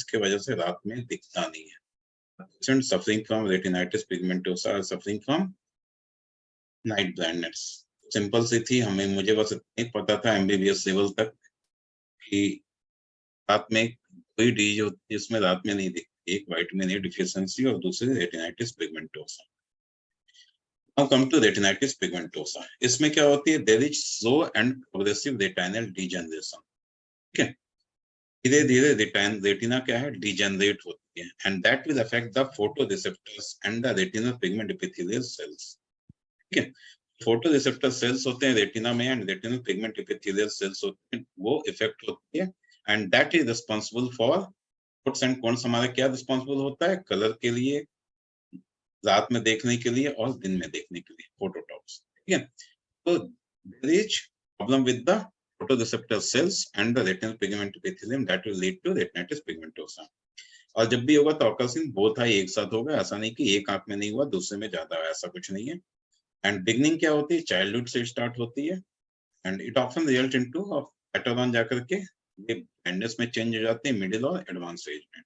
जिसके वजह से रात में दिखता नहीं है। Patient suffering from retinitis pigmentosa are suffering from night blindness. Simple सी थी, मुझे बस इतना ही पता था MBBS लेवल तक कि रात में कोई डिजीज होती है जिसमें रात में नहीं दिखती, एक विटामिन ए डिफिशियंसी और दूसरी retinitis pigmentosa. Now come to retinitis pigmentosa. इसमें क्या होती है, there is slow and progressive retinal degeneration. ठीक है, धीरे धीरे रेटिना क्या है, डीजनरेट होती है, and that will affect the photoreceptors and the retinal pigment epithelial cells. ठीक है, फोटो रिसेप्टर सेल्स होते हैं रेटिना में and retinal pigment epithelial cells होते हैं, वो इफेक्ट होती है, and that is responsible for dots and cons. हमारा क्या रिस्पांसिबल होता है, कलर के लिए, रात में देखने के लिए और दिन में देखने के लिए, फोटोटॉप्स। ठीक है, तो there is problem with the photoreceptor cells and the retinal pigment epithelium that will lead to retinitis pigmentosa. और जब भी होगा तो ऑकर्सिंग बोथ आई एक साथ होगा, ऐसा नहीं कि एक आंख में नहीं हुआ दूसरे में ज्यादा, ऐसा कुछ नहीं है। एंड बिगनिंग क्या होती है, चाइल्डहुड से स्टार्ट होती है, and it often result into later on जाकर के ये ब्लाइंडनेस में चेंज हो जाते हैं मिडिल और एडवांस एज में।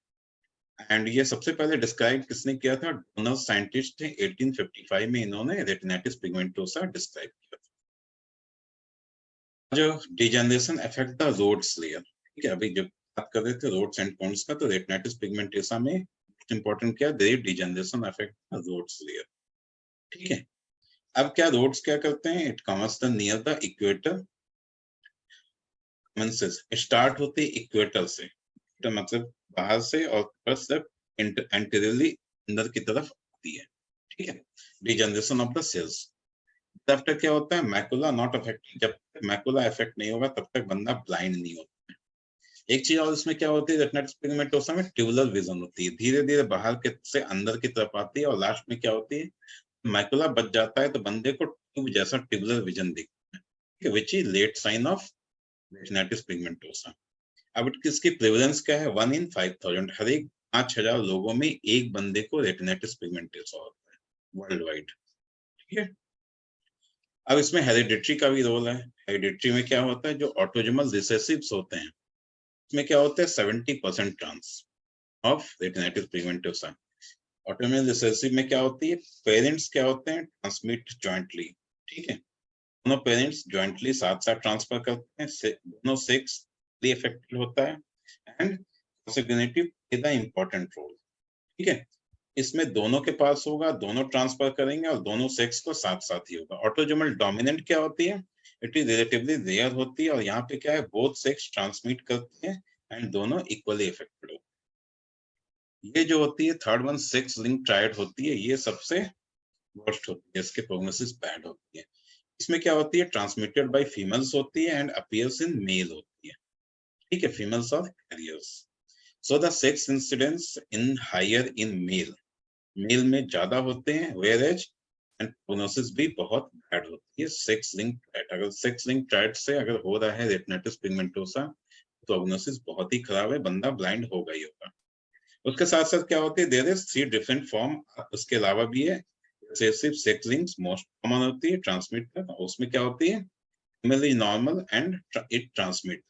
एंड ये सबसे पहले डिस्क्राइब किसने किया था, डोनर साइंटिस्ट थे 1855 में, इन्होंने रेटिनाइटिस पिगमेंटोसा डिस्क्राइब किया था। जो degeneration affect the rods layer. ठीक है, अभी जब बात कर रहे थे रोड्स एंड कॉन्स का, तो रेटिनाइटिस पिगमेंटोसा में इंपॉर्टेंट क्या, there degeneration affect the rods layer. ठीक है, अब क्या रोड्स क्या करते हैं, it comes the near the equator, start होते इक्वेटर से, तो मतलब बाहर से, और प्लस एंटीरियरली अंदर की तरफ आती है। ठीक है, डिजेनरेशन ऑफ द सेल्स। तब तक क्या होता है, मैकुला नॉट अफेक्टेड, जब तक मैकुला इफेक्ट नहीं होगा तब तक बंदा ब्लाइंड नहीं होता है। एक चीज और इसमें क्या होती है, रेटिनाइटिस पिगमेंटोसा में ट्यूबुलर विजन होती है, धीरे धीरे बाहर के से अंदर की तरफ आती है, और लास्ट में क्या होती है, मैकुला बच जाता है तो बंदे को ट्यूब जैसा ट्यूबुलर विजन दिखता है, which is late sign of retinitis pigmentosa. अब इसकी प्रेवलेंस क्या है, 1 in 5000, हर एक 5000 लोगों में एक बंदे को रेटिनाइटिस पिगमेंटोसा होता है वर्ल्ड वाइड। ठीक है, अब इसमें हेरिडिटरी का भी रोल है। हेरिडिटरी में क्या होता है, जो ऑटोजोमल रिसेसिव्स होते हैं उसमें क्या होता है, 70% chance of retinitis pigmentosa. Autosomal recessive में क्या होती है, पेरेंट्स क्या होते हैं, ट्रांसमिट जॉइंटली। ठीक है, दोनों पेरेंट्स जॉइंटली साथ साथ ट्रांसफर करते हैं, दोनों सेक्स इफेक्टेड होता है, and consecutive play the important role. ठीक है, इसमें दोनों के पास होगा, दोनों ट्रांसफर करेंगे और दोनों सेक्स को साथ साथ ही होगा। ऑटोजोमल डोमिनेंट क्या होती है, इट इज रिलेटिवली रेयर होती है, और यहाँ पे क्या है, बोथ सेक्स ट्रांसमिट करते हैं एंड दोनों इक्वली इफेक्टेड होते हैं। ये जो होती है third one, sex link triad होती है, ये सबसे वर्स्ट होती है, इसके प्रोग्नोसिस बैड होती है। इसमें क्या होती है, ट्रांसमिटेड बाय फीमेल्स होती है एंड अपीयर्स इन मेल होती है। ठीक है, females are carriers, so the sex incidence in higher in male, male में ज्यादा होते हैं, वेयर एज एंड प्रोग्नोसिस भी बहुत बैड होती है। सेक्स लिंक ट्रायड, अगर सेक्स लिंक ट्रायड से अगर हो रहा है रेटिनाइटिस पिगमेंटोसा, प्रोग्नोसिस बहुत ही खराब है, बंदा ब्लाइंड होगा ही होगा। उसके साथ साथ क्या होती है, देयर इज 3 डिफरेंट फॉर्म, उसके अलावा भी है। Recessive sex links most common होती है, ट्रांसमिट, उसमें क्या होती है, female is normal and it transmit.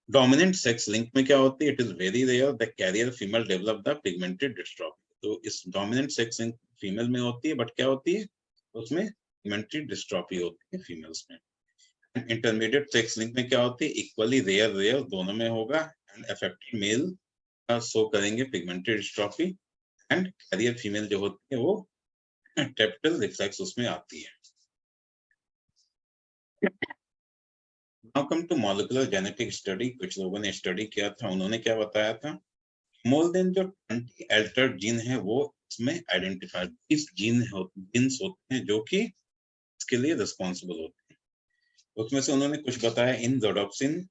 Dominant sex link में क्या होती है, it is very rare the carrier female develop the pigmented dystrophy. तो इस डोमिनेंट सेक्स लिंक फीमेल में होती है, बट क्या होती है, उसमें पिगमेंटेड डिस्ट्रॉफी होती है फीमेल्स में। इंटरमीडिएट सेक्स लिंक में क्या होती है, इक्वली रेयर रेयर दोनों में होगा, एंड अफेक्टेड मेल शो करेंगे pigmented dystrophy, and carrier female जो होती है वो टेप्टल रिफ्लेक्स उसमें आती है। Now come to molecular genetic study. कुछ लोगों ने स्टडी किया था, उन्होंने क्या बताया था, मोर देन जो 20 अल्टर्ड जीन है वो इसमें आइडेंटिफाइड, इस जीन्स होते हैं जो कि इसके लिए रिस्पॉन्सिबल होते हैं। उसमें से उन्होंने कुछ बताया, इन रोडोप्सिन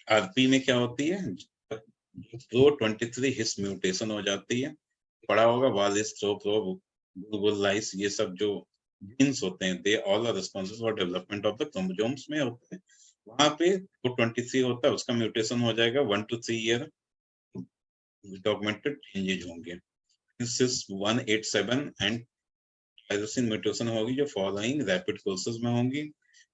आरपी में क्या होती है, प्रो 23 हिस म्यूटेशन हो जाती है, पढ़ा होगा वालिस, बुलबुलाइस, ये सब जो जीन्स होते हैं, they all are responsible for development of the chromosomes में होते हैं। वहां पे 23 होता है, उसका म्यूटेशन हो जाएगा 1 to 3 ईयर, डॉक्यूमेंटेड चेंजेस होंगे। सिस 187 एंड टायरोसिन म्यूटेशन होगी जो फॉलोइंग रैपिड कोर्सेज में होंगी।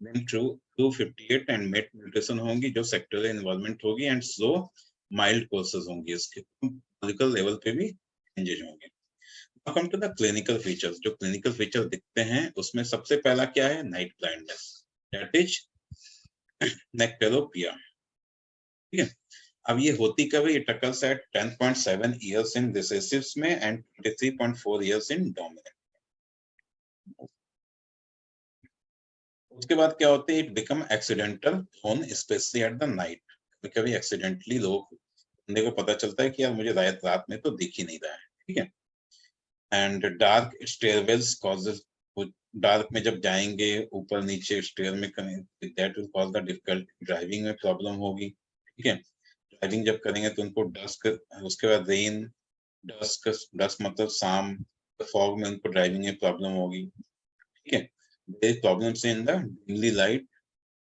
then 258 and MET म्यूटेशन होंगी जो सेक्टरल इन्वॉल्वमेंट होगी एंड स्लो माइल्ड कोर्सेज होंगी, इसके मॉलिक्यूलर लेवल पे भी चेंजेस होंगे। Now come to the clinical features. जो क्लिनिकल फीचर दिखते हैं उसमें सबसे पहला क्या है, night blindness, that is nyctalopia. ठीक है, अब ये होती कब है, ये टकल्स एट 10.7 इयर्स इन रिसेसिव्स में एंड 23.4 इयर्स इन डोमिनेंट। उसके बाद क्या होते हैं, it become accidental phone specially at the night. कभी एक्सीडेंटली लोग बंदे को पता चलता है कि यार मुझे रात में तो दिख ही नहीं रहा है। ठीक है, एंड डार्क स्टेयरवेल्स कॉजेज, डार्क में जब जाएंगे ऊपर नीचे स्टेयर में that will cause the difficulty, driving में प्रॉब्लम होगी। ठीक है, ड्राइविंग जब करेंगे तो उनको डस्क, उसके बाद रेन, डस्क, डस्क मतलब शाम, फॉग में उनको ड्राइविंग में प्रॉब्लम होगी। ठीक है, there is problems in the dimly light,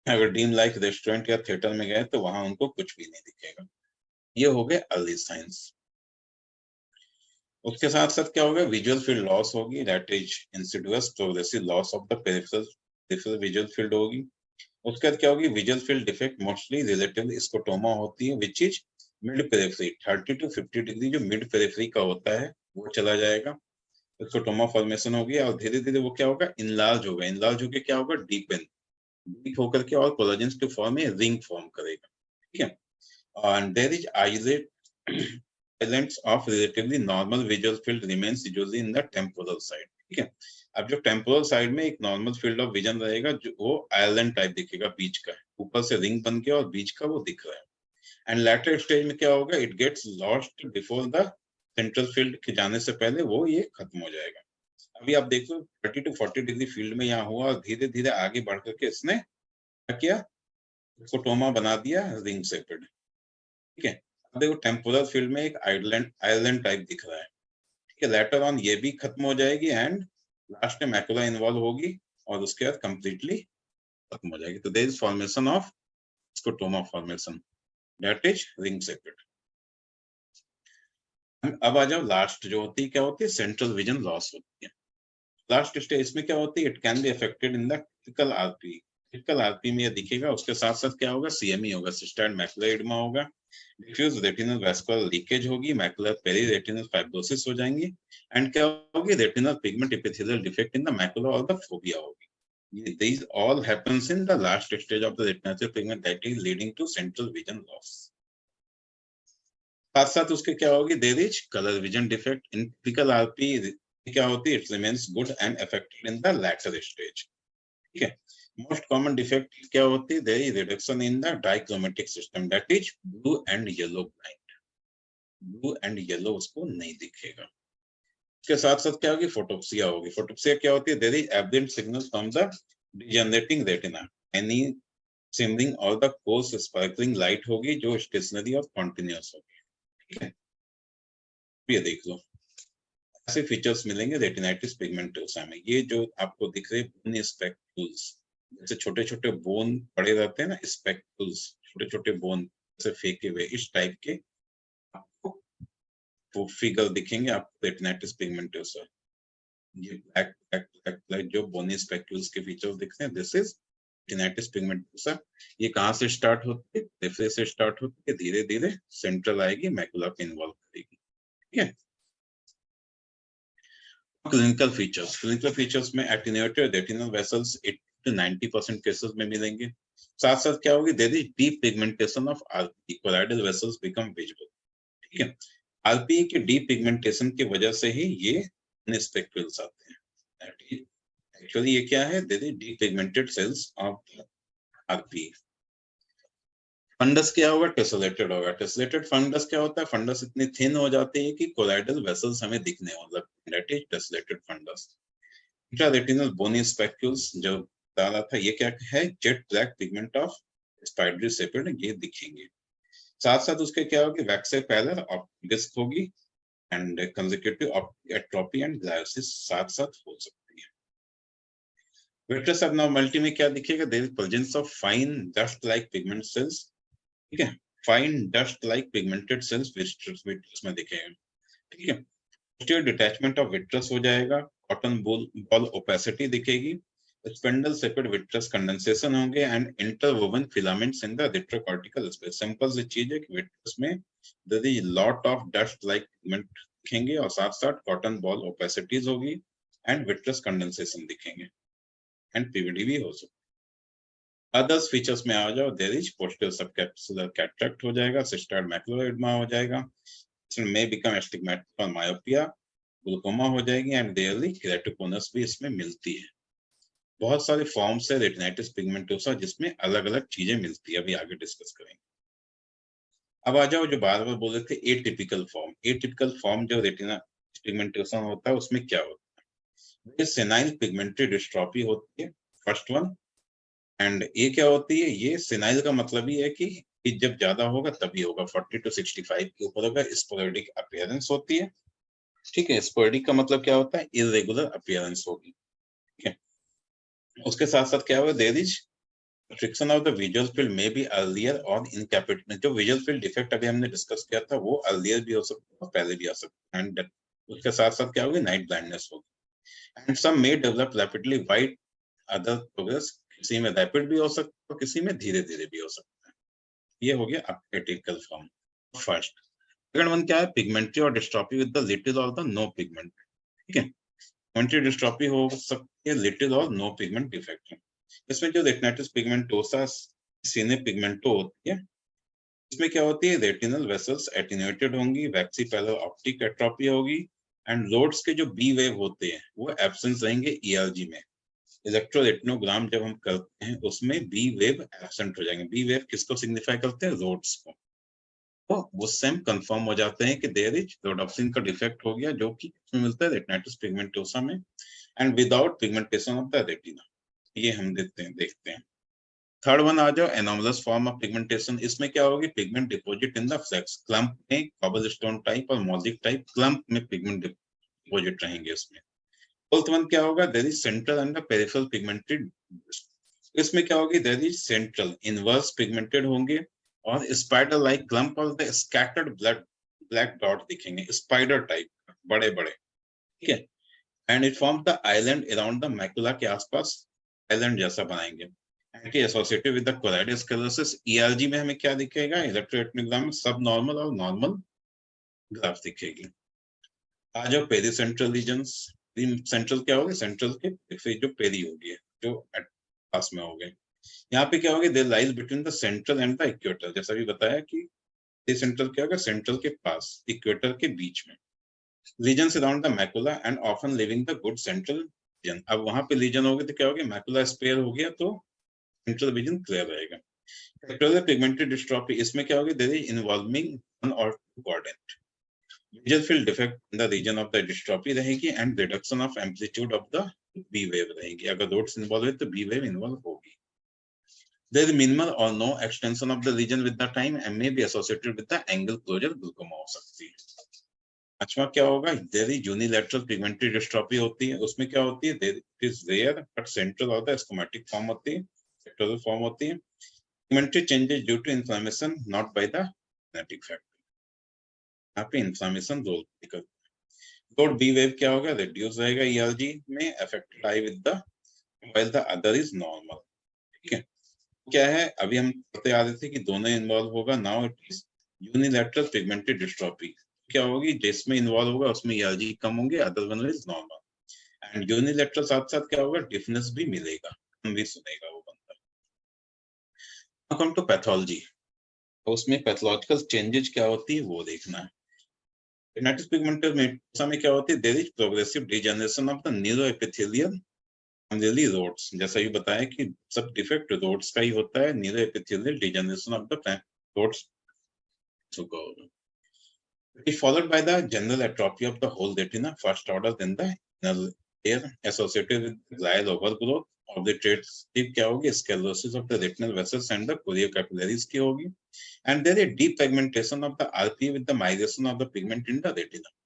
अगर डीम लाइट रेस्टोरेंट या थिएटर में गए तो वहां उनको कुछ भी नहीं दिखेगा। ये हो गए अर्ली साइंस। उसके साथ साथ क्या होगा, विजुअल फील्ड लॉस होगी, that is Insidious progressive loss of the peripheral visual field होगी। उसके बाद क्या होगी, visual field defect mostly relative scotoma होती है which is mid periphery, 30 to 50 degree जो मिड पेरिफेरी का होता है वो चला जाएगा, स्कोटोमा फॉर्मेशन होगी और धीरे धीरे वो क्या होगा, इनलार्ज होगा, इनलार्ज होकर क्या होगा, डीपन, डीप होकर के और कोलेजन के फॉर्म में रिंग फॉर्म करेगा। ठीक है, and there is islands of relatively normal visual field remains usually in the temporal side। ठीक है, अब जो टेम्पोरल साइड में एक नॉर्मल फील्ड ऑफ विजन रहेगा जो वो आइलैंड टाइप दिखेगा, बीच का है, ऊपर से रिंग बन गया और बीच का वो दिख रहा है। एंड लेटर स्टेज में क्या होगा, it gets lost before the central field के जाने से पहले वो ये खत्म हो जाएगा। अभी आप देख लो 30 to 40 डिग्री फील्ड में यहाँ हुआ और धीरे धीरे आगे बढ़ करके इसने क्या किया, स्कोटोमा बना दिया रिंग शेपेड। ठीक है, अब देखो टेम्पोरल फील्ड में एक आइलैंड टाइप दिख रहा है। ठीक है, लेटर ऑन ये भी खत्म हो जाएगी एंड लास्ट में मैकुला इन्वॉल्व होगी और उसके बाद कंप्लीटली खत्म हो जाएगी। तो there is formation of scotoma formation, that is ring shaped. अब आ जाओ लास्ट जो होती है, क्या होती है, सेंट्रल विजन लॉस होती है। लास्ट स्टेज में क्या होती है, it can be affected in the critical RP. Critical RP में ये दिखेगा, उसके साथ साथ क्या होगा, सीएमई होगा, सिस्टाइड मैकुलर एडिमा होगा, डिफ्यूज रेटिनल वैस्कुलर लीकेज होगी, मैकुलर पेरी रेटिनल फाइब्रोसिस हो जाएंगी एंड क्या होगी, retinal pigment epithelial defect in the macula और द फोबिया होगी। These all happens in the last stage of the retinal pigment that is leading to central vision loss। साथ साथ उसके क्या होगी, there is colour vision defect in typical RP, क्या होती है, it remains good and effective in the latter stage. ठीक है, मोस्ट कॉमन डिफेक्ट क्या होती है, there is reduction in the dichromatic system, that is blue and yellow blind, blue and yellow उसको नहीं दिखेगा। इसके साथ साथ क्या होगी, फोटोप्सिया होगी। फोटोप्सिया क्या होती है, there is absent signal from the degenerating retina, any shimmering और द कोर्स स्पार्कलिंग लाइट होगी जो स्टेशनरी और कॉन्टिन्यूअस होगी। ठीक है, ये देख लो, ऐसे फीचर्स मिलेंगे रेटिनाइटिस पिगमेंटोसा में। ये जो आपको दिख रहे बोन स्पेक्यूल्स, जैसे छोटे छोटे बोन पड़े रहते हैं ना, स्पेक्यूल्स, छोटे छोटे बोन से फेंके हुए, इस टाइप के आपको वो फिगर दिखेंगे आपको रेटिनाइटिस पिगमेंटोसा। ये ब्लैक ब्लैक ब्लैक ब्लैक जो बोनी स्पेक्यूल्स के फीचर्स दिखते हैं, दिस इज रेटिनाइटिस पिगमेंटोसा। ये कहाँ से स्टार्ट होती है, रेफरे से स्टार्ट होती है, धीरे धीरे सेंट्रल आएगी, मैकुला पे इन्वॉल्व करेगी। ठीक है, क्लिनिकल फीचर्स, क्लिनिकल फीचर्स में attenuated retinal vessels 80 to 90% cases में मिलेंगे। साथ साथ क्या होगी, there is deep pigmentation of RP, choroidal vessels become visible. ठीक है, आरपी के डीप पिगमेंटेशन की वजह से ही ये स्पेक्यूल्स आते हैं। एक्चुअली ये क्या है, there is deep pigmented cells of RP. Fundus क्या होगा, टेसोलेटेड होगा। टेसोलेटेड फंडस क्या होता है, फंडस इतनी थिन हो जाती है कि कोलाइडल वेसल्स हमें दिखने, मतलब that is tessellated fundus. Intraretinal bony spicules जो बता रहा था, ये क्या है, jet black pigment of spidery shaped, ये दिखेंगे। साथ साथ उसके क्या होगी, वैक्से पैलर ऑप्टिक डिस्क होगी and consecutive optic atrophy and gliosis साथ साथ हो सकती है। विट्रस एब्नॉर्मलिटी में क्या दिखेगा, there is presence of fine dust like pigment cells. ठीक है, fine dust like pigmented cells vitreous में दिखेगा। ठीक है, पोस्टीरियर डिटैचमेंट ऑफ विट्रस हो जाएगा, कॉटन बॉल ओपेसिटी दिखेगी स्पिंडल शेपेड विट्रस कंडेंसेशन होंगे and interwoven filaments in the retrocortical space. Simple सी चीज है कि विट्रस में there is lot of dust like pigment दिखेंगे और साथ साथ कॉटन बॉल ओपेसिटीज होगी एंड विट्रस कंडेंसेशन दिखेंगे एंड पीवीडी भी हो सकता है। अदर्स फीचर्स में आ जाओ, there is posterior subcapsular cataract हो जाएगा, सिस्टर्ड मैकुलर एडेमा हो जाएगा, इसमें may become astigmatic और myopia, ग्लूकोमा हो जाएगी एंड देयरली केराटोकोनस भी इसमें मिलती है। बहुत सारे फॉर्म्स है रेटिनाइटिस पिगमेंटोसा जिसमें अलग अलग चीजें मिलती है, अभी आगे डिस्कस करेंगे। अब आ जाओ जो बार बार बोल रहे थे एटिपिकल फॉर्म। एटिपिकल फॉर्म जो रेटिना पिगमेंटोसा होता है उसमें क्या होता है, ये सेनाइल पिगमेंटरी डिस्ट्रॉफी होती है फर्स्ट वन। एंड ये क्या होती है, ये सेनाइल का मतलब ही है कि जब ज्यादा होगा तभी होगा, 40 to 65 के ऊपर होगा, स्पोरेडिक अपीयरेंस होती है। ठीक है, स्पोरेडिक का मतलब क्या होता है, इरेगुलर अपीयरेंस होगी। ठीक है, उसके साथ साथ क्या होगा, there is restriction of the visual field may be earlier or incapacitated। जो visual field defect अभी हमने डिस्कस किया था वो earlier भी हो सकता है और पहले भी आ सकता है। एंड उसके साथ साथ क्या होगी, नाइट ब्लाइंडनेस होगी। And some may develop rapidly while other progress, किसी में रैपिड भी हो सकता है और किसी में धीरे धीरे भी हो सकता है। ये हो गया atypical form first. Second one क्या है, पिगमेंट्री और डिस्ट्रॉफी विद द लिटिल और द नो पिगमेंट। ठीक है, पिगमेंट्री डिस्ट्रॉफी हो सकती है लिटिल और नो पिगमेंट डिफेक्ट। इसमें जो रेटिनाइटिस पिगमेंटोसा सीने पिगमेंटो होती है, इसमें क्या होती है, रेटिनल वेसल्स एटेन्यूएटेड होंगी, वैक्सी पैरेलल ऑप्टिक एट्रोफी होगी एंड लोड्स के जो बी वेव होते हैं वो एब्सेंस रहेंगे ईआरजी में। इलेक्ट्रोरेटिनोग्राम जब हम करते हैं उसमें बी वेव एब्सेंट हो जाएंगे। बी वेव किसको सिग्निफाई करते हैं, रोड्स को। तो उससे हम कंफर्म हो जाते हैं कि देयर इज रोडोप्सिन का डिफेक्ट हो गया, जो कि इसमें मिलता है रेटिनाइटिस पिगमेंटोसा में and without pigmentation of the retina. ये हम देखते हैं। थर्ड वन आ जाओ, एनोमलस फॉर्म ऑफ पिगमेंटेशन। इसमें क्या होगी, pigment deposit in the flecks clump में, कॉबलस्टोन टाइप और मोज़ेक टाइप क्लम्प में पिगमेंट डिपॉजिट रहेंगे इसमें। फोर्थ वन क्या होगा, there is central and the peripheral pigmented. इसमें क्या होगी, there is central inverse pigmented होंगे और स्पाइडर लाइक क्लम्प और द स्कैटर्ड ब्लैक डॉट दिखेंगे, स्पाइडर टाइप बड़े बड़े। ठीक है, and it form the island around the macula के आसपास आइलैंड जैसा बनाएंगे। Anti associated with the choroidal sclerosis. ERG में हमें क्या दिखेगा, इलेक्ट्रोरेटिनोग्राम में सब नॉर्मल और नॉर्मल ग्राफ दिखेगी। आ जाओ पेरी सेंट्रल रीजन्स। सेंट्रल क्या होगी, सेंट्रल के फिर जो पेरी होगी, जो पास में हो गए। यहाँ पे क्या होगी, there lies between the central and the equator. जैसा भी बताया कि सेंट्रल क्या होगा, सेंट्रल के पास, इक्वेटर के बीच में। Lesions around the macula and often living the good central region. अब वहां पे लीजन होगी तो क्या होगी, मैकुला स्पेयर हो गया तो सेंट्रल विजन क्लियर रहेगा। एक्टोरियल पिगमेंटेड डिस्ट्रॉफी, इसमें क्या होगी, देयर इज इन्वॉल्विंग वन और two quadrant. Visual field defect in the region of the dystrophy रहेगी and reduction of amplitude of the B wave रहेगी। अगर डॉट्स इन्वॉल्व है तो बी वेव इन्वॉल्व होगी। There is minimal or no extension of the lesion with the time and may be associated with the angle closure glaucoma हो सकती है। अच्छा क्या होगा, there is unilateral pigmentary dystrophy होती है, उसमें क्या होती है, there is rare but central और the schematic form होती है, sectoral form होती है। Pigmentary changes due to inflammation not by the genetic factor। यहाँ पे inflammation रोल करती है। Dot B wave क्या होगा, reduce रहेगा ERG में, affected eye with the while the other is normal। ठीक है, क्या है, अभी हम पढ़ते आ रहे थे कि दोनों इन्वॉल्व होगा। Now it is unilateral pigmented dystrophy. क्या होगी, जिसमें इन्वॉल्व होगा उसमें ईआरजी कम होंगे, other one is normal. And unilateral साथ साथ क्या होगा, डिफनेस भी मिलेगा, हम भी सुनेगा वो बंदा। कम टू पैथोलॉजी, उसमें पैथोलॉजिकल चेंजेस क्या होती है वो देखना है। रेटिनाइटिस पिगमेंटोसा में क्या होती है, there is progressive degeneration of the neuroepithelial really rods. जैसा ये बताया कि सब डिफेक्ट रोड्स का ही होता है, neuro epithelial degeneration of the rods is followed by the general atrophy of the whole retina, first order, then the inner layer associated with glial overgrowth of the traits क्या होगी, sclerosis of the retinal vessels and the choriocapillaries की होगी। and there is deep pigmentation of the RPE with the migration of the pigment in the retina।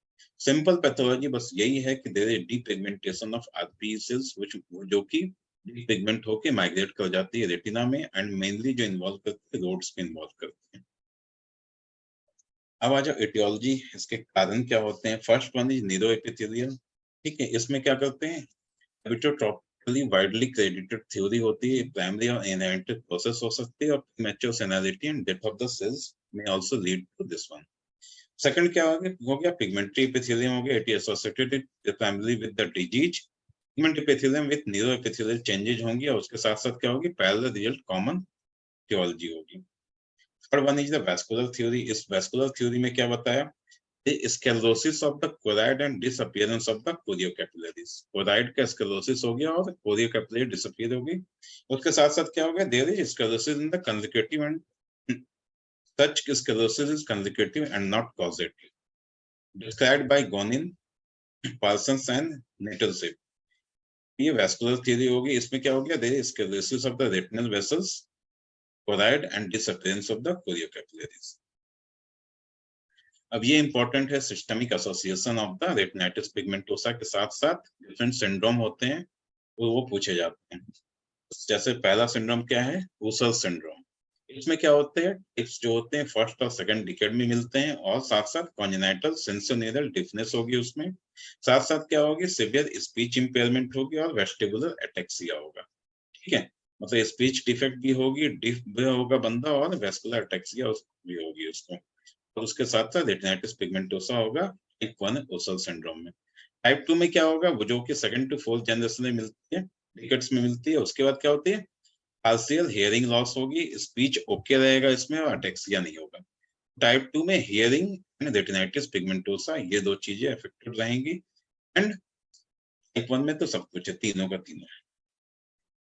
Simple pathology बस यही है कि there is depigmentation of RPE cells जो कि डीपिगमेंट होके migrate कर जाती है रेटिना में एंड मेनली जो इन्वॉल्व करती है रोड्स को इन्वॉल्व करती है। अब आ जाओ एटियोलॉजी, इसके कारण क्या होते हैं। First one is neuroepithelial. ठीक है, इसमें क्या करते हैं, क्लिनिकली वाइडली क्रेडिटेड थ्योरी होती है, प्राइमरी और इनहेरिटेड प्रोसेस हो सकती है, और mature senility and death of the cells में also lead to this one. Second क्या हो गया पिगमेंटरी एपिथेलियम हो गया, it is associated primary with the disease. Pigment epithelium with neuro epithelial changes होंगी, और उसके साथ साथ क्या होगी पैरेलल रिजल्ट कॉमन थियोलॉजी होगी। Third one is the vascular theory. इस वैस्कुलर थ्योरी में क्या बताया, the sclerosis of the choroid and disappearance of the choriocapillaries। choroid का sclerosis हो गया और choriocapillary disappear हो गई। उसके साथ साथ क्या हो गया, there is sclerosis in the consecutive and such sclerosis is consecutive and not causative, described by Gonin, Parsons and Nettlesepp। ये vascular theory होगी, इसमें क्या हो गया, there is sclerosis of the retinal vessels, choroid and disappearance of the choriocapillaries। अब ये important है, systemic association of the retinitis pigmentosa के साथ साथ डिफरेंट सिंड्रोम होते हैं वो पूछे जाते हैं। जैसे पहला सिंड्रोम क्या है, वुसल सिंड्रोम। इसमें क्या होते हैं, टिप्स जो होते हैं फर्स्ट और सेकंड डिकेड में मिलते हैं, और साथ साथ कॉन्जेनाइटल सेंसोनेरल डिफनेस होगी, उसमें साथ साथ क्या होगी, सिवियर स्पीच इंपेयरमेंट होगी और वेस्टिबुलर एटेक्सिया होगा। ठीक है, मतलब स्पीच डिफेक्ट भी होगी, डिफ भी होगा बंदा, और वेस्कुलर एटेक्सिया भी होगी उसको, और उसके साथ साथ रेटिनाइटिस पिगमेंटोसा होगा टाइप 1 वुसल सिंड्रोम में। टाइप 2 में क्या होगा, वो जो कि सेकंड टू फोर्थ जनरेशन में मिलती है, डिकेड्स में मिलती है। उसके बाद क्या होती है, पार्शियल हियरिंग लॉस होगी, स्पीच ओके रहेगा इसमें, और अटेक्सिया नहीं होगा। टाइप 2 में हियरिंग एंड रेटिनाइटिस पिगमेंटोसा ये दो चीजें अफेक्टेड रहेंगी, एंड टाइप 1 में तो सब कुछ है, तीनों का तीनों।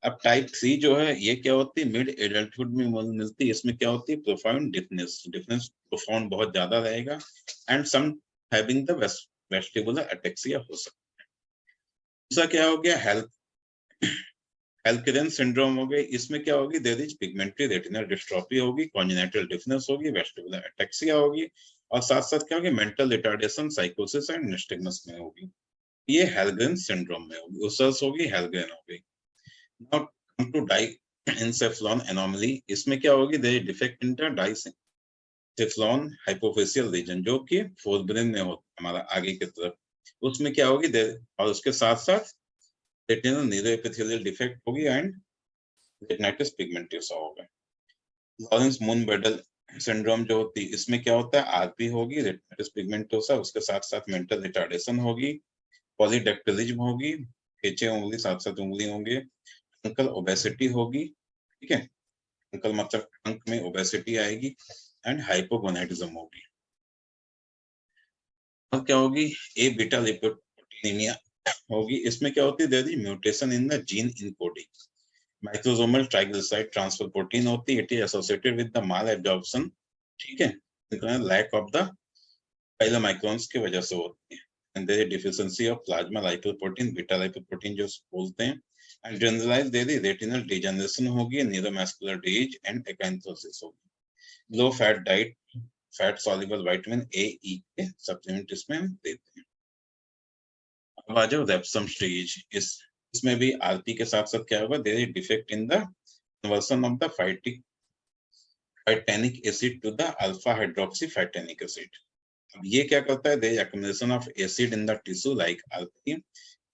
अब टाइप 3 जो है ये क्या होती है, मिड एडल्टहुड में मिलती है। इसमें क्या होती है, प्रोफाउंड डिफनेस, डिफनेस प्रोफाउंड बहुत ज्यादा रहेगा, and some having the vestibular ataxia हो सकता है। दूसरा क्या हो गया, हेल्केरन सिंड्रोम हो गई। इसमें क्या होगी, देयर इज पिगमेंटरी रेटिनल डिस्ट्रॉफी होगी, कॉन्जेनिटल डिफनेस होगी, वेस्टिबुलर एटेक्सिया होगी, और साथ साथ क्या होगी, मेंटल रिटार्डेशन, साइकोसिस एंड निस्टिग्मस में होगी। ये हेल्ग्रेन सिंड्रोम में होगी, उसर्स होगी, हेल्ग्रेन होगी। Now come to diencephalon anomaly। इसमें क्या होगी, there is defect in the diencephalon hypophyseal region, जो कि फोरब्रेन में होता है हमारा आगे की तरफ, उसमें क्या होगी, और उसके साथ साथ रेटिनल न्यूरोएपिथेलियल डिफेक्ट होगी, एंड रेटिनाइटिस पिगमेंटोसा होगा। लॉरेंस मून बेडल सिंड्रोम जो होती है, इसमें क्या होता है, आरपी होगी, रेटिनाइटिस पिगमेंटोसा, उसके साथ साथ मेंटल रिटार्डेशन होगी, पॉलीडेक्टिलिज्म होगी, खींचे उंगली साथ साथ उंगली होंगे, अंकल ओबेसिटी होगी। ठीक है, अंकल मतलब अंक में ओबेसिटी आएगी, एंड हाइपोगोनाइडिज्म होगी। और क्या होगी, ए बीटा लिपोप्रोटीनिया होगी। इसमें क्या होती है, there is mutation in the gene encoding, microsomal triglyceride transfer protein होती है, it is associated with the malabsorption. ठीक है, लैक ऑफ द पाइलोमाइक्रोन्स की वजह से होती है, and there is deficiency of plasma lipoprotein, beta lipoprotein जो बोलते हैं, and generalized there is retinal degeneration होगी, न्यूरोमस्कुलर डिजीज एंड एकांथोसिस होगी। Low fat diet, fat soluble vitamin A E K supplement इसमें हम देते हैं। अब आ जाओ रेप्सम स्टेज। इसमें भी आरपी के साथ साथ क्या होगा, there is defect in the conversion of the phytanic acid to the alpha hydroxy phytanic acid. अब ये क्या करता है, there is accumulation of acid in the tissue like RP,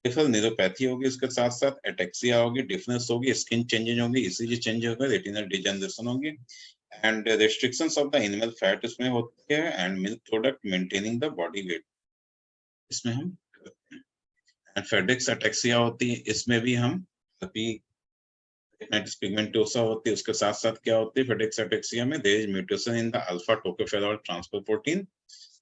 different neuropathy होगी, इसके साथ साथ एटेक्सिया होगी, डिफनेस होगी, स्किन चेंजेस होंगे, ईसीजी चेंज होगा, रेटिनल डिजेनरेशन होगी, and restrictions of the animal fat इसमें होती है, and milk product maintaining the body wait इसमें हम करते हैं, एंड फेडेक्स अटेक्सिया होती है। इसमें भी हम अभी रेटिनाइटिस पिगमेंटोसा होती है, उसके साथ साथ क्या होती है, फेडेक्स अटेक्सिया में there is mutation in the alpha tocopherol transfer protein,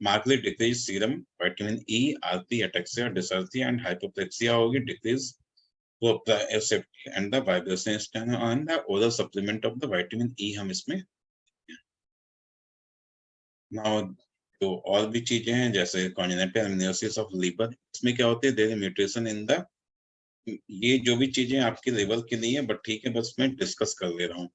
markedly decrease serum vitamin E, RP, ataxia, dysarthria and hypoplexia होगी, decrease proprioception and the vibration scan and the oral supplement of the vitamin E हम इसमें। Now तो और भी चीजें हैं, जैसे congenital amniosis of liver, इसमें क्या होती है, there is mutation in the, ये जो भी चीजें आपके लेवल की नहीं है, बट ठीक है, बस मैं डिस्कस कर ले रहा हूँ।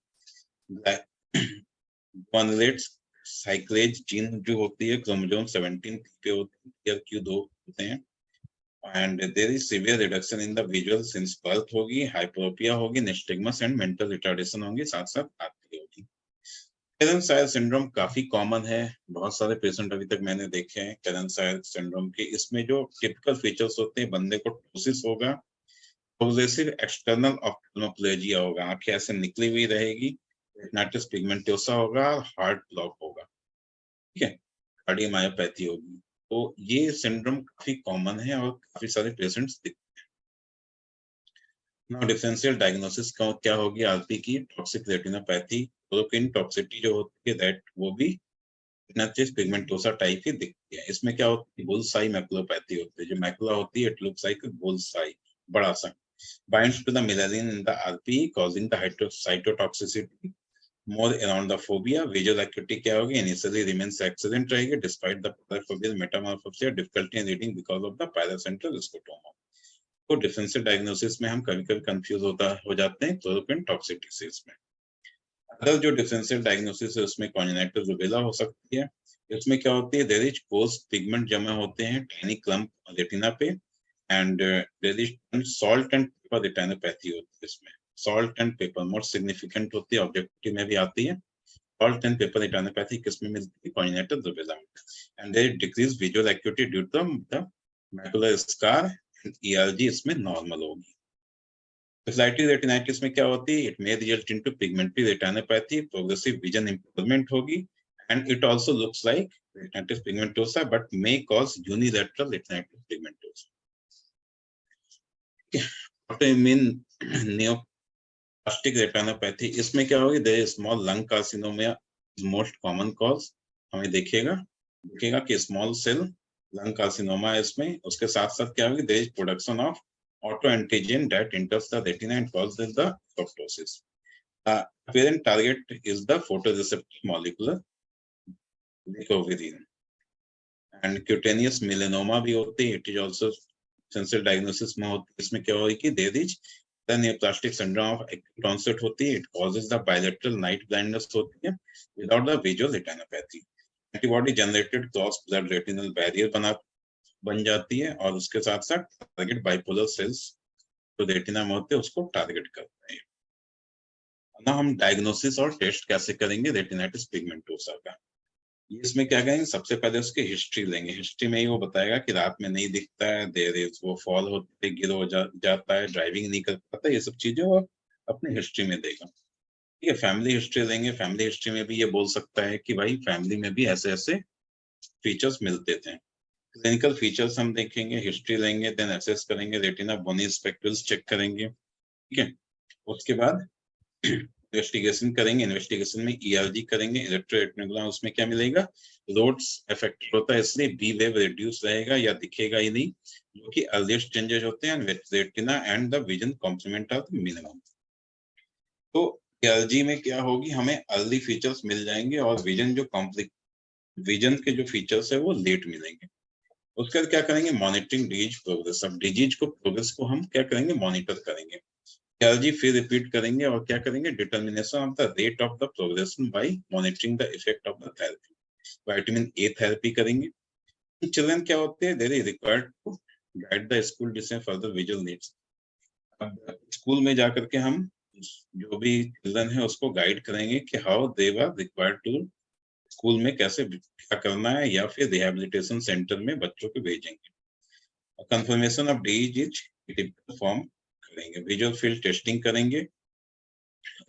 गुआनिलेट्स साइक्लेज जीन जो होती है, क्रोमोसोम 17 पे होती है, Q2 होते हैं, and there is severe reduction in the visual since birth होगी, हाइपरोपिया होगी, निस्टिग्मस एंड मेंटल रिटार्डेशन होंगे, साथ साथ आरपी होगी। कैलन-सायर सिंड्रोम काफी कॉमन है, बहुत सारे पेशेंट अभी तक मैंने देखे हैं कैलन-सायर सिंड्रोम के। इसमें जो टिपिकल फीचर्स होते हैं, बंदे को टोसिस होगा, प्रोग्रेसिव एक्सटर्नल ऑप्थेल्मोप्लेजिया होगा, आंखें ऐसे निकली हुई रहेगी, रेटिनाइटिस पिगमेंटोसा होगा, हार्ट ब्लॉक होगा, ठीक है, कार्डियोमायोपैथी होगी। तो ये सिंड्रोम काफी कॉमन है और काफी सारे पेशेंट्स दिखते हैं। नाउ डिफरेंशियल डायग्नोसिस क्या होगी आरपी की? टॉक्सिक रेटिनोपैथी, क्लोरोक्विन टॉक्सिसिटी जो होती है दैट वो भी रेटिनाइटिस पिगमेंटोसा टाइप की दिखती है। इसमें क्या होती है? बुलसाई मैकुलोपैथी होती है, जो मैकुला होती है इट लुक्स लाइक बुलसाई, बड़ा सा, binds to the melanin in the RPE causing the cytotoxicity more around the fovea. Visual acuity क्या होगी? Initially remains excellent रहेगी despite the parafoveal metamorphosis, difficulty in reading because of the paracentral scotoma. तो differential diagnosis में हम कभी-कभी confuse हो जाते हैं क्लोरोक्विन टॉक्सिसिटी से। इसमें अदर जो डिफरेंशियल डायग्नोसिस है उसमें कॉन्जेनिटल रूबेला हो सकती है। इसमें क्या होती है? देयर इज कोर्स पिगमेंट जमा होते हैं टाइनी क्लम्प रेटिना पे, and there is salt and pepper retinopathy होती है। इसमें salt and pepper more significant होती है, ऑब्जेक्टिव में भी आती है। सॉल्ट एंड पेपर रेटिनोपैथी किसमें मिलती है? कॉन्जेनिटल रूबेला में। And there is decrease visual acuity due to the macular scar, ERG इसमें नॉर्मल होगी। स्लाइटली रेटिनाइटिस में क्या होती है? It may result into pigmentary retinopathy, progressive vision improvement होगी, and it also looks like retinitis pigmentosa but may cause unilateral retinitis pigmentosa. Autoimmune neoplastic retinopathy, इसमें क्या होगी? There is small lung carcinoma most common cause, हमें दिखेगा कि small cell lung carcinoma है इसमें। उसके साथ साथ क्या होगी? There is production of autoantigen that enters the retina and causes the proptosis. The apparent target is the photoreceptor molecule leucovorin. And cutaneous melanoma भी होती है, it is also essential diagnosis में होती है। इसमें क्या होगी कि there is the neoplastic syndrome of acute onset होती है, it causes the bilateral night blindness होती है without the visual retinopathy. Antibody generated cross blood retinal barrier बन जाती है, और उसके साथ साथ टारगेट बाइपोलर सेल्स तो रेटिना में होते हैं उसको टारगेट करते हैं ना। हम डायग्नोसिस और टेस्ट कैसे करेंगे रेटिनाइटिस पिगमेंटोसा का? इसमें क्या करेंगे? सबसे पहले उसकी हिस्ट्री लेंगे। हिस्ट्री में ही वो बताएगा कि रात में नहीं दिखता है, देर इज वो फॉल होते गिर हो जाता है, ड्राइविंग नहीं कर पाता, ये सब चीजें वो अपनी हिस्ट्री में देगा। ठीक है, फैमिली हिस्ट्री लेंगे। फैमिली हिस्ट्री में भी ये बोल सकता है कि भाई फैमिली में भी ऐसे ऐसे फीचर्स मिलते थे। क्लिनिकल फीचर्स हम देखेंगे, हिस्ट्री लेंगे, देन एसेस करेंगे, रेटिना बोनी स्पेक्ट्रल्स चेक करेंगे। ठीक है, उसके बाद इन्वेस्टिगेशन करेंगे। इन्वेस्टिगेशन में ईआरजी करेंगे, इलेक्ट्रोरेटिनोग्राम, उसमें क्या मिलेगा? रोड्स अफेक्टेड होता है इसलिए बी वेव रिड्यूस रहेगा या दिखेगा ही नहीं, जो कि अर्लीस्ट चेंजेस होते हैं। Retina and the vision complement are the minimum. तो ईआरजी में क्या होगी? हमें अर्ली फीचर्स मिल जाएंगे और विजन के जो फीचर्स है वो लेट मिलेंगे। उसके बाद क्या करेंगे? Monitoring disease progress. अब डिजीज को प्रोग्रेस को हम क्या करेंगे? मॉनिटर करेंगे। ईआरजी फिर रिपीट करेंगे और क्या करेंगे? Determination of the rate of the progression by monitoring the effect of the therapy. Vitamin A therapy करेंगे। चिल्ड्रन क्या होते हैं? They required to guide the school decent for the visual needs. अब स्कूल में जाकर के हम जो भी चिल्ड्रन है उसको गाइड करेंगे कि how they were required to school में कैसे क्या करना है, या फिर रिहेबिलिटेशन सेंटर में बच्चों को भेजेंगे। Confirmation of disease typical form करेंगे। विजुअल फील्ड टेस्टिंग करेंगे,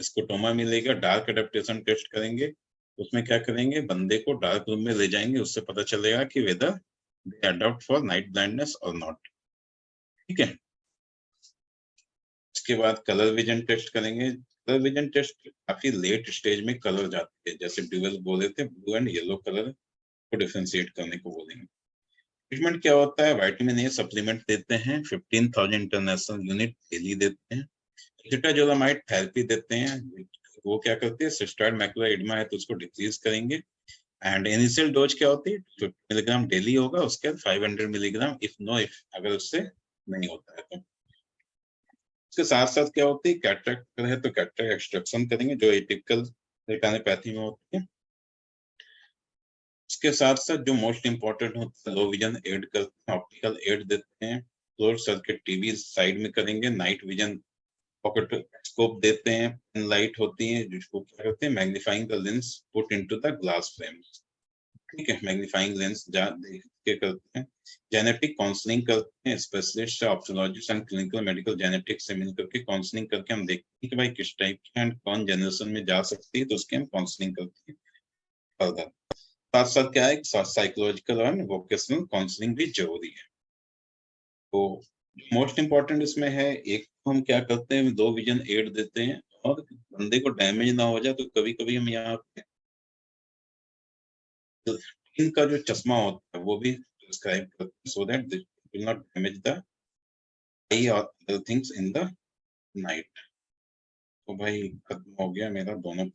स्कोटोमा मिलेगा। डार्क एडेप्टेशन टेस्ट करेंगे, उसमें क्या करेंगे? बंदे को डार्क रूम में ले जाएंगे, उससे पता चलेगा कि whether they adopt for night blindness और नॉट। ठीक है, इसके बाद कलर विजन टेस्ट करेंगे। कलर विजन टेस्ट काफी लेट स्टेज में कलर जाती है, जैसे ड्यूअल बोले थे, ब्लू एंड येलो कलर को डिफरेंशिएट करने को बोलेंगे। ट्रीटमेंट क्या होता है? विटामिन ए सप्लीमेंट देते हैं, 15,000 इंटरनेशनल यूनिट डेली देते हैं। एसिटाजोलामाइड थेरेपी देते हैं, वो क्या करती है? सिस्टोइड मैकुलर एडिमा है तो उसको डिक्रीज करेंगे। एंड इनिशियल डोज क्या होती है? 50 मिलीग्राम डेली होगा, उसके बाद 500 मिलीग्राम इफ अगर उससे नहीं होता है तो। इसके साथ साथ क्या होती है? कैटरेक्ट है तो कैटरेक्ट एक्सट्रैक्शन करेंगे, जो एटिपिकल रेटिनोपैथी में होती है। इसके साथ साथ जो मोस्ट इंपॉर्टेंट होता है, लो विजन एड करते हैं, ऑप्टिकल एड देते हैं, क्लोज सर्किट टीवी साइड में करेंगे, नाइट विजन पॉकेट स्कोप देते हैं, लाइट होती है जिसको क्या करते हैं? Magnifying the lens put into the glass frame. ठीक है, मैग्नीफाइंग लेंस देख के करते हैं, जेनेटिक काउंसलिंग करते हैं, specialist ophthalmologist and clinical medical genetics से मिलकर के काउंसलिंग करके हम देखते हैं कि भाई किस टाइप की एंड कौन जनरेशन में जा सकती है, तो उसकी हम काउंसलिंग करते हैं फर्दर। साथ साथ क्या है, साइकोलॉजिकल और वोकेशनल काउंसलिंग भी जरूरी है। तो मोस्ट इम्पोर्टेंट इसमें है, एक हम क्या करते हैं, दो विजन एड देते हैं, और बंदे को डैमेज ना हो जाए तो कभी कभी हम यहाँ पे इनका जो चश्मा होता है वो भी प्रिस्क्राइब करते हैं, so that this will not damage the eye और other things in the night. तो भाई खत्म हो गया मेरा दोनों